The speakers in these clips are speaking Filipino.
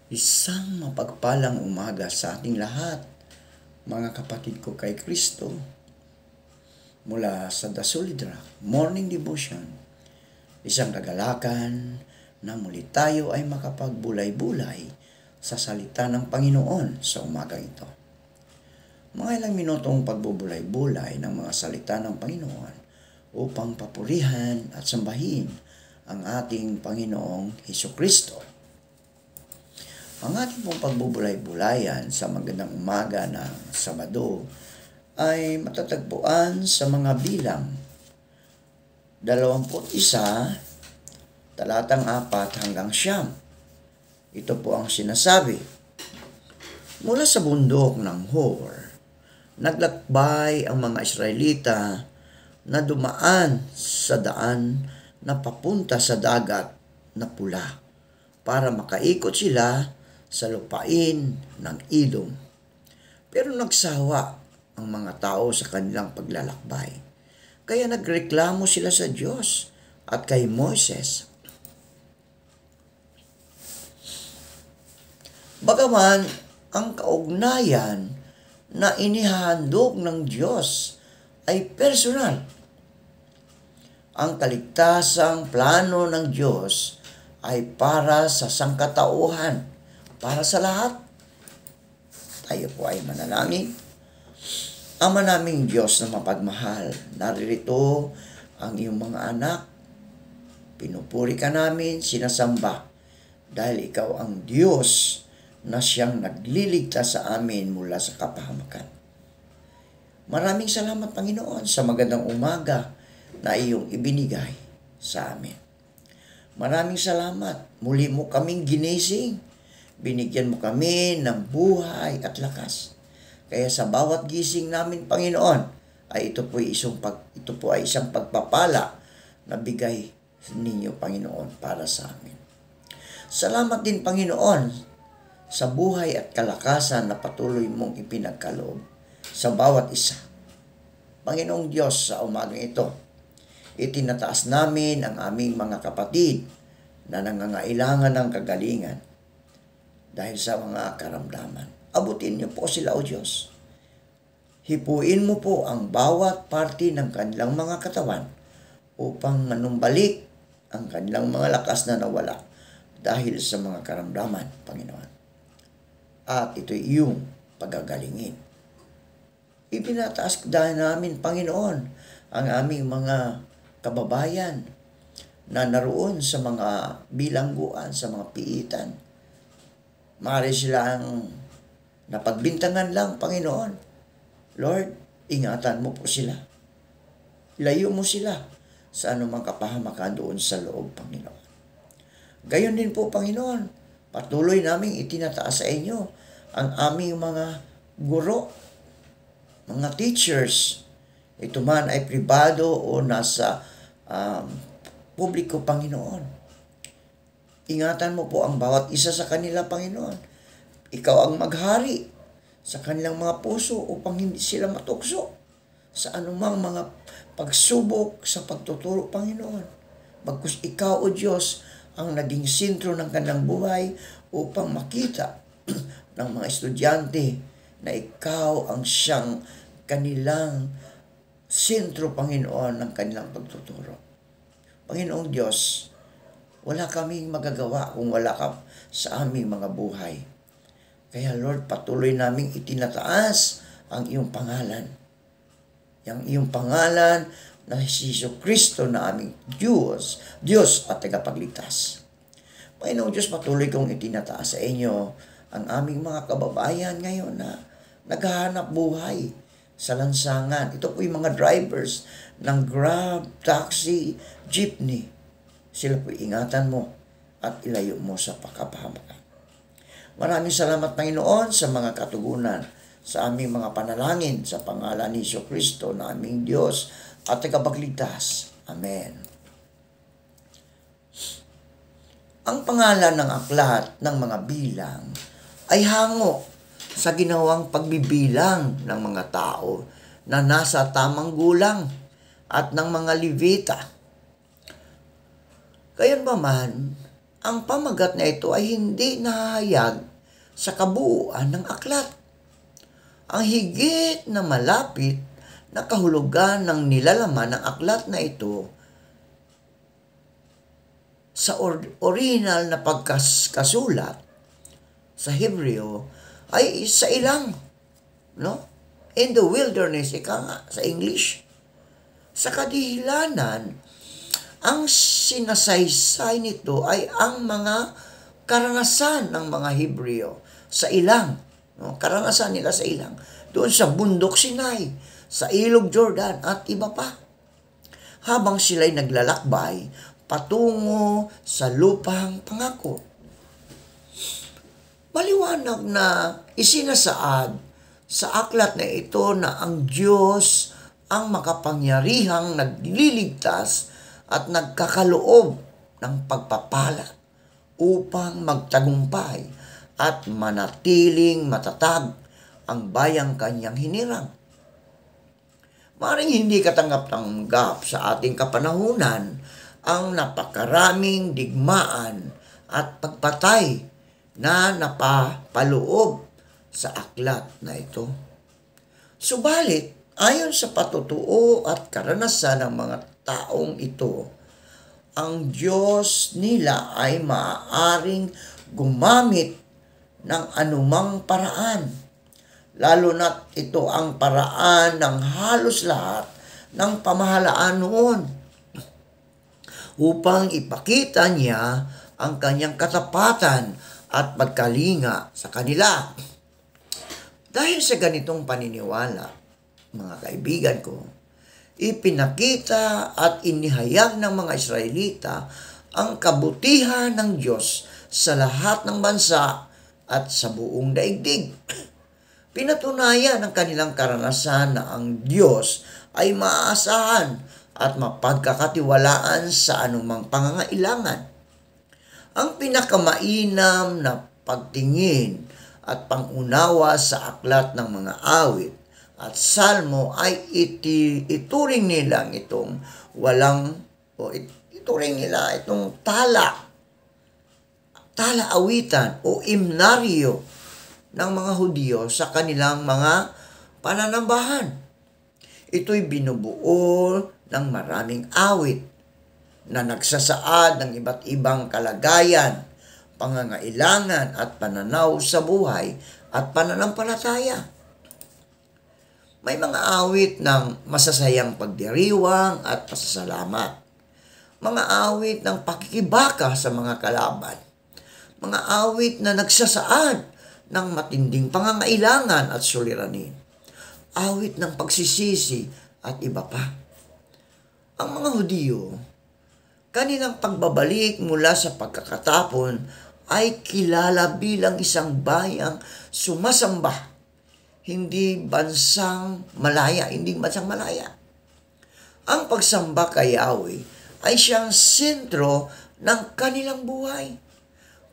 Isang mapagpalang umaga sa ating lahat, mga kapatid ko kay Kristo, mula sa The Solid Rock Morning Devotion, isang kagalakan na muli tayo ay makapagbulay-bulay sa salita ng Panginoon sa umaga ito. Mga ilang minutong pagbubulay-bulay ng mga salita ng Panginoon upang papurihan at sambahin ang ating Panginoong Hesukristo. Ang ating pong pagbubulay-bulayan sa magandang umaga ng Sabado ay matatagpuan sa mga bilang 21, talatang 4 hanggang 9. Ito po ang sinasabi. Mula sa bundok ng Hor, naglakbay ang mga Israelita na dumaan sa daan na papunta sa dagat na pula para makaikot sila sa lupain ng Edom. Pero nagsawa ang mga tao sa kanilang paglalakbay. Kaya nagreklamo sila sa Diyos at kay Moises. Bagaman ang kaugnayan na inihahandog ng Diyos ay personal, ang kaligtasang plano ng Diyos ay para sa sangkatauhan, para sa lahat. Tayo po ay manalangin. Ama naming Diyos na mapagmahal, naririto ang iyong mga anak. Pinupuri ka namin, sinasamba, dahil ikaw ang Diyos na siyang nagliligtas sa amin mula sa kapahamakan. Maraming salamat, Panginoon, sa magandang umaga na iyong ibinigay sa amin. Maraming salamat. Muli mo kaming ginising. Binigyan mo kami ng buhay at lakas. Kaya sa bawat gising namin, Panginoon, ay ito po ay isang pagpapala na bigay ninyo, Panginoon, para sa amin. Salamat din, Panginoon, sa buhay at kalakasan na patuloy mong ipinagkaloob sa bawat isa. Panginoong Diyos, sa umagang ito, itinataas namin ang aming mga kapatid na nangangailangan ng kagalingan dahil sa mga karamdaman. Abutin niyo po sila, O Diyos. Hipuin mo po ang bawat parte ng kanilang mga katawan upang manumbalik ang kanilang mga lakas na nawala dahil sa mga karamdaman, Panginoon. At ito'y iyong pagagalingin. Ipinataas dahil namin, Panginoon, ang aming mga kababayan na naroon sa mga bilangguan, sa mga piitan. Maaari silang napagbintangan lang, Panginoon. Lord, ingatan mo po sila. Layo mo sila sa anumang kapahamakan doon sa loob, Panginoon. Gayon din po, Panginoon, patuloy naming itinataas sa inyo ang aming mga guro, mga teachers. Ito man ay pribado o nasa publiko, Panginoon. Ingatan mo po ang bawat isa sa kanila, Panginoon. Ikaw ang maghari sa kanilang mga puso upang hindi sila matukso sa anumang mga pagsubok sa pagtuturo, Panginoon. Bagkus ikaw, O Diyos, ang naging sentro ng kanilang buhay upang makita ng mga estudyante na ikaw ang siyang kanilang sentro, Panginoon, ng kanilang pagtuturo. Panginoong Diyos, wala kaming magagawa kung wala ka sa aming mga buhay. Kaya Lord, patuloy naming itinataas ang iyong pangalan. Yang iyong pangalan na si Jesucristo na aming Diyos at tagapagligtas. Panginoong Diyos, patuloy kong itinataas sa inyo ang aming mga kababayan ngayon na naghahanap buhay sa lansangan. Ito po yung mga drivers ng Grab, taxi, jeepney. Sila po ingatan mo at ilayo mo sa pakapahamakan. Maraming salamat, Panginoon, sa mga katugunan sa aming mga panalangin sa pangalan ni Jesucristo na aming Diyos at tagapagligtas. Amen. Ang pangalan ng aklat ng mga bilang ay hango sa ginawang pagbibilang ng mga tao na nasa tamang gulang at ng mga Levita. Gayon pa man, ang pamagat na ito ay hindi nahahayag sa kabuuan ng aklat. Ang higit na malapit na kahulugan ng nilalaman ng aklat na ito sa original na pagkasulat sa Hebreo ay sa ilang, no? In the wilderness, ika nga, sa English. Sa kadilanan, ang sinasaysay nito ay ang mga karanasan ng mga Hebreo sa ilang, no? Karanasan nila sa ilang. Doon sa bundok Sinai, sa ilog Jordan at iba pa. Habang sila'y naglalakbay patungo sa lupang pangako. Maliwanag na isinasaad sa aklat na ito na ang Diyos ang makapangyarihang nagliligtas at nagkakaloob ng pagpapala upang magtagumpay at manatiling matatag ang bayang kanyang hinirang. Maring hindi katanggap-tanggap sa ating kapanahunan ang napakaraming digmaan at pagpatay na napapaloob sa aklat na ito. Subalit, ayon sa patutuo at karanasan ng mga taong ito, ang Diyos nila ay maaaring gumamit ng anumang paraan, lalo na't ito ang paraan ng halos lahat ng pamahalaan noon, upang ipakita niya ang kanyang katapatan at pagkalinga sa kanila. Dahil sa ganitong paniniwala, mga kaibigan ko, ipinakita at inihayag ng mga Israelita ang kabutihan ng Diyos sa lahat ng bansa at sa buong daigdig. Pinatunayan ng kanilang karanasan na ang Diyos ay maaasahan at mapagkakatiwalaan sa anumang pangangailangan. Ang pinakamainam na pagtingin at pangunawa sa aklat ng mga awit at salmo ay ituring nilang itong ituring nila itong tala-awitan o imnaryo ng mga Hudyo sa kanilang mga pananambahan. Ito'y binubuo ng maraming awit na nagsasaad ng iba't ibang kalagayan, pangangailangan at pananaw sa buhay at pananampalataya. May mga awit ng masasayang pagdiriwang at pasasalamat. Mga awit ng pakikibaka sa mga kalaban. Mga awit na nagsasaad ng matinding pangangailangan at suliranin. Awit ng pagsisisi at iba pa. Ang mga Hudyo, kanilang pagbabalik mula sa pagkakatapon ay kilala bilang isang bayang sumasamba, hindi bansang malaya. Ang pagsamba kay Yahweh ay siyang sentro ng kanilang buhay.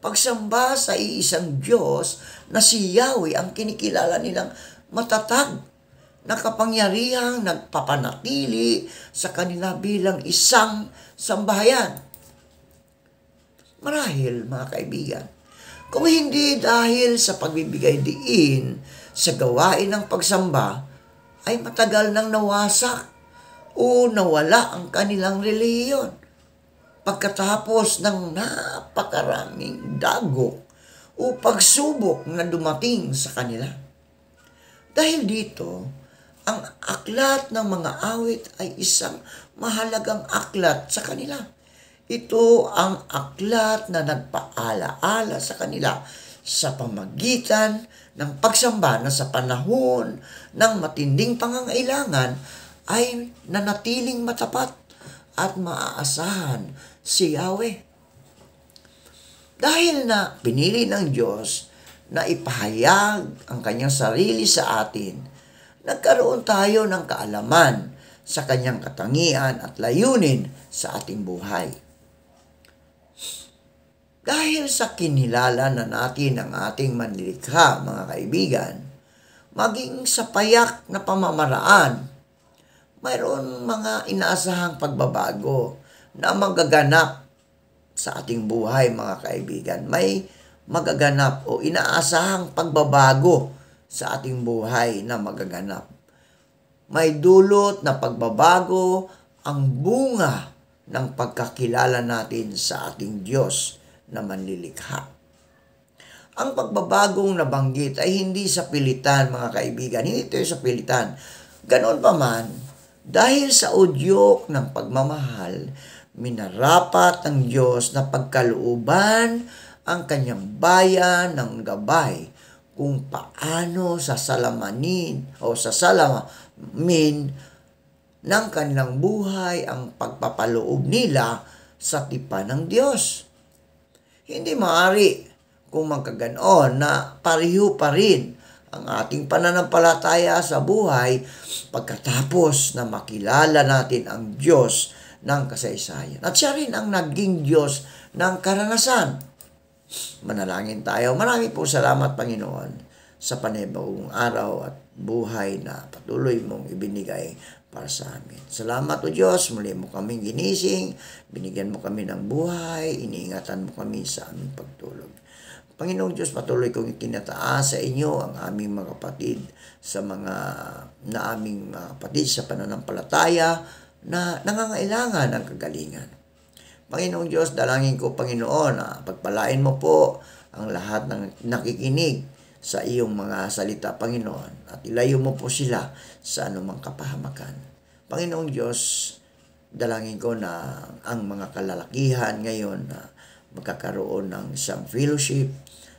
Pagsamba sa iisang Diyos na si Yahweh ang kinikilala nilang matatag na kapangyarihang nagpapanatili sa kanila bilang isang sambahayan. Marahil, mga kaibigan, kung hindi dahil sa pagbibigay diin sa gawain ng pagsamba, ay matagal nang nawasak o nawala ang kanilang relihiyon pagkatapos ng napakaraming dagok o pagsubok na dumating sa kanila. Dahil dito, ang aklat ng mga awit ay isang mahalagang aklat sa kanila. Ito ang aklat na nagpaalaala sa kanila sa pamagitan ng pagsamba na sa panahon ng matinding pangangailangan ay nanatiling matapat at maaasahan si Yahweh. Dahil na pinili ng Diyos na ipahayag ang kanyang sarili sa atin, nagkaroon tayo ng kaalaman sa kanyang katangian at layunin sa ating buhay. Dahil sa kinilala na natin ang ating manlilikha, mga kaibigan, maging sa payak na pamamaraan, mayroon mga inaasahang pagbabago na magaganap sa ating buhay, mga kaibigan. May magaganap o inaasahang pagbabago sa ating buhay na magaganap. May dulot na pagbabago ang bunga ng pagkakilala natin sa ating Diyos na manlilikha. Ang pagbabagong nabanggit ay hindi sa pilitan, mga kaibigan. Hindi ito sa pilitan. Ganon pa man, dahil sa udyok ng pagmamahal, minarapat ng Diyos na pagkalooban ang kanyang bayan ng gabay kung paano sasalamin ng kanilang buhay ang pagpapaloob nila sa tipan ng Diyos. Hindi maaari kung magkaganoon na pareho pa rin ang ating pananampalataya sa buhay pagkatapos na makilala natin ang Diyos ng kasaysayan. At siya rin ang naging Diyos ng karanasan. Manalangin tayo. Marami po salamat, Panginoon, sa panibagong araw at buhay na patuloy mong ibinigay para sa amin. Salamat, O Diyos, muli mo kaming ginising, binigyan mo kami ng buhay, iniingatan mo kami sa aming pagtulog. Panginoong Diyos, patuloy kong itinataas sa inyo ang aming mga kapatid sa aming mga kapatid sa pananampalataya na nangangailangan ng kagalingan. Panginoong Diyos, dalangin ko, Panginoon, na pagpalain mo po ang lahat ng nakikinig sa iyong mga salita, Panginoon, at ilayo mo po sila sa anumang kapahamakan. Panginoong Diyos, dalangin ko na ang mga kalalakihan ngayon na magkakaroon ng isang fellowship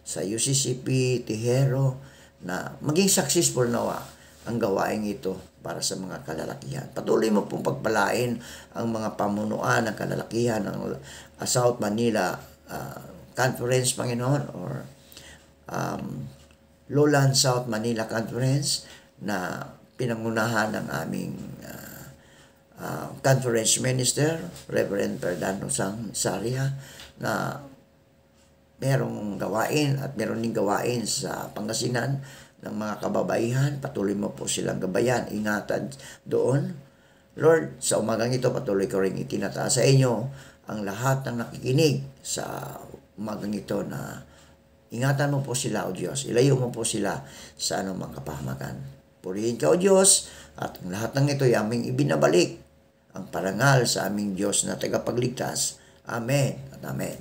sa UCCP, Tihero, na maging successful nawa ang gawain ito para sa mga kalalakihan. Patuloy mo pong pagpalain ang mga pamunuan ng kalalakihan ng South Manila Conference, Panginoon, or Lowland South Manila Conference na pinangunahan ng aming Conference Minister, Reverend Ferdinand Saria, na merong gawain at meron din gawain sa Pangasinan ng mga kababaihan. Patuloy mo po silang gabayan, ingatan doon. Lord, sa umagang ito, patuloy ko rin itinataas sa inyo ang lahat ng nakikinig sa umagang ito na ingatan mo po sila, O Diyos. Ilayo mo po sila sa anumang kapahamakan. Purihin ka, O Diyos, at ang lahat ng ito ay aming ibinabalik ang parangal sa aming Diyos na tagapagligtas. Amen at amen.